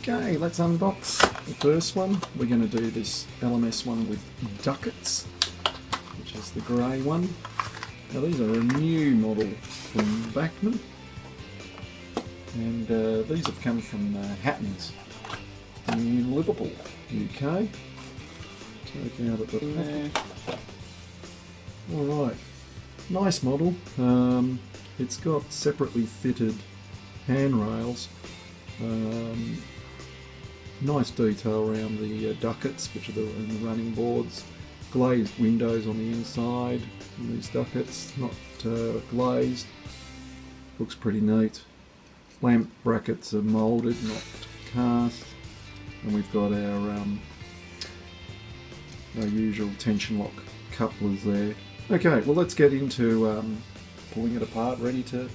Okay, let's unbox the first one. We're going to do this LMS one with ducats, which is the grey one. Now these are a new model from Bachmann, and these have come from Hatton's in Liverpool, UK. Take out at the back. Alright, nice model. It's got separately fitted handrails. Nice detail around the ducats, which are the running boards. Glazed windows on the inside. And these ducats, not glazed. Looks pretty neat. Lamp brackets are moulded, not cast. And we've got our usual tension lock couplers there. Okay, well let's get into pulling it apart, ready to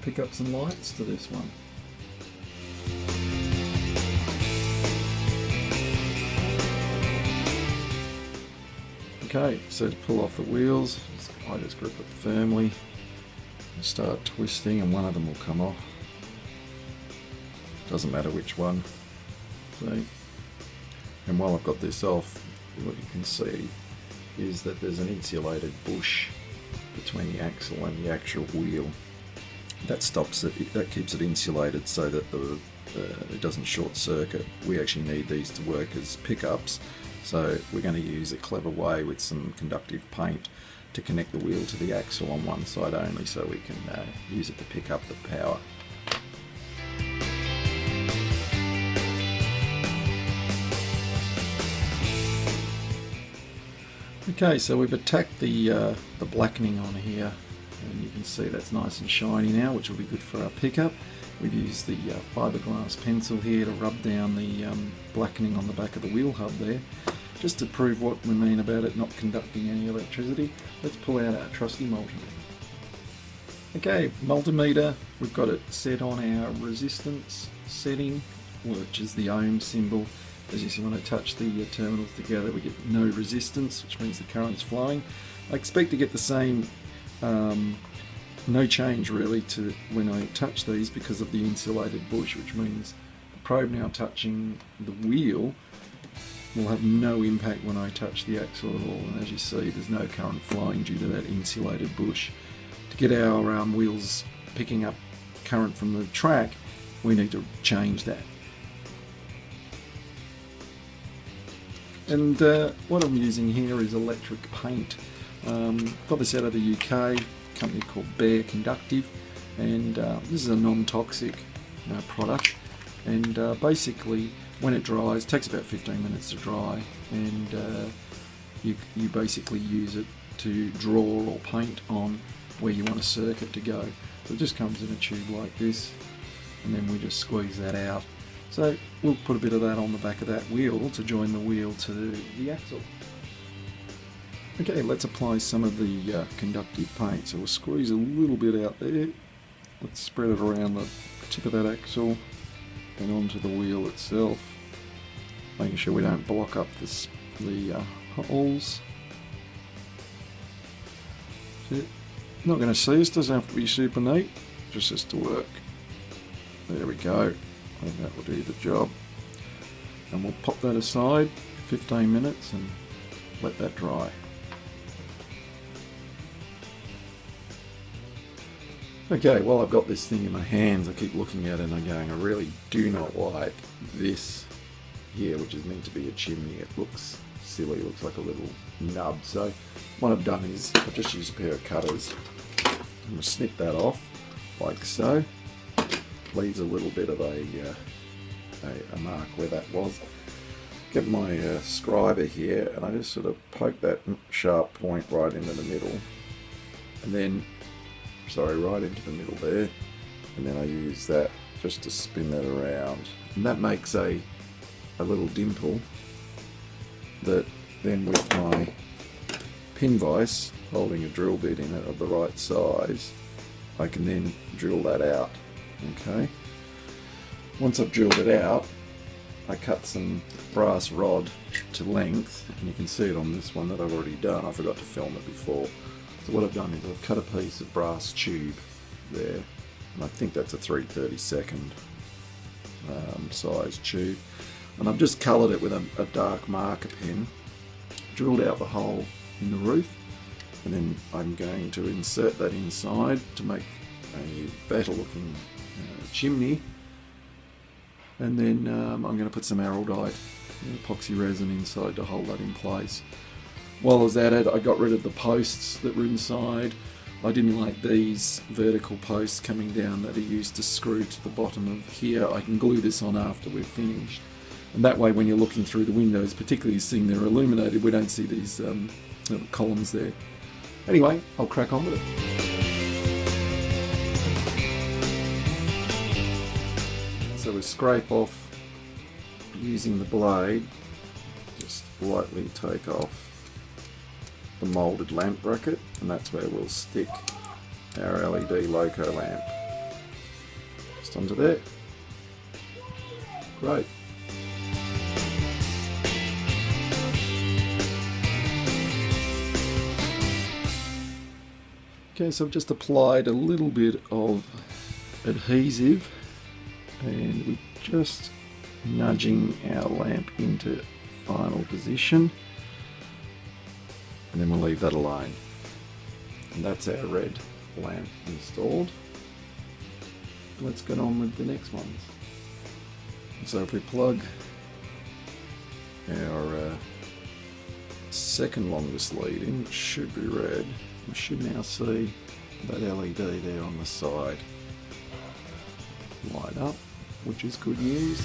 pick up some lights to this one. Okay, so to pull off the wheels, I just grip it firmly and start twisting, and one of them will come off. Doesn't matter which one. See? And while I've got this off, what you can see is that there's an insulated bush between the axle and the actual wheel. That stops it, that keeps it insulated so that it doesn't short circuit. We actually need these to work as pickups, so we're going to use a clever way with some conductive paint to connect the wheel to the axle on one side only, so we can use it to pick up the power. Okay, so we've attacked the blackening on here, and you can see that's nice and shiny now, which will be good for our pickup. We've used the fiberglass pencil here to rub down the blackening on the back of the wheel hub there, just to prove what we mean about it not conducting any electricity. Let's pull out our trusty multimeter. Okay, multimeter, we've got it set on our resistance setting, which is the ohm symbol. As you see, when I touch the terminals together, we get no resistance, which means the current's flowing. I expect to get the same, no change really to when I touch these because of the insulated bush, which means the probe now touching the wheel will have no impact when I touch the axle at all. And as you see, there's no current flowing due to that insulated bush. To get our wheels picking up current from the track, we need to change that. And what I'm using here is electric paint. Got this out of the UK, a company called Bear Conductive, and this is a non-toxic product. And basically, when it dries, it takes about 15 minutes to dry, and you basically use it to draw or paint on where you want a circuit to go. So it just comes in a tube like this, and then we just squeeze that out. So we'll put a bit of that on the back of that wheel to join the wheel to the axle. Okay, let's apply some of the conductive paint. So we'll squeeze a little bit out there. Let's spread it around the tip of that axle and onto the wheel itself, making sure we don't block up the holes. So, not going to see us, doesn't have to be super neat, just has to work. There we go. I think that will do the job. And we'll pop that aside 15 minutes and let that dry. Okay, well, I've got this thing in my hands, I keep looking at it and I'm going, I really do not like this here, which is meant to be a chimney. It looks silly, it looks like a little nub. So what I've done is I've just used a pair of cutters. I'm going to snip that off like so. Leaves a little bit of a mark where that was. Get my scriber here, and I just sort of poke that sharp point right into the middle, and then, right into the middle there, and then I use that just to spin that around, and that makes a little dimple that then with my pin vise holding a drill bit in it of the right size, I can then drill that out. Okay, once I've drilled it out, I cut some brass rod to length, and you can see it on this one that I've already done. I forgot to film it before. So what I've done is I've cut a piece of brass tube there, and I think that's a 3/32. size tube, and I've just coloured it with a dark marker pen, drilled out the hole in the roof, and then I'm going to insert that inside to make a better looking chimney, and then I'm going to put some araldite epoxy resin inside to hold that in place. While I was at it, I got rid of the posts that were inside. I didn't like these vertical posts coming down that are used to screw to the bottom of here. I can glue this on after we've finished, and that way when you're looking through the windows, particularly seeing they're illuminated, we don't see these little columns there. Anyway, I'll crack on with it. So we scrape off using the blade, just lightly take off the moulded lamp bracket, and that's where we'll stick our LED loco lamp. Just onto there. Great. Okay, so I've just applied a little bit of adhesive, and we're just nudging our lamp into final position, and then we'll leave that alone. And that's our red lamp installed. Let's get on with the next ones. So if we plug our second longest lead in, which should be red, we should now see that LED there on the side light up, which is good news.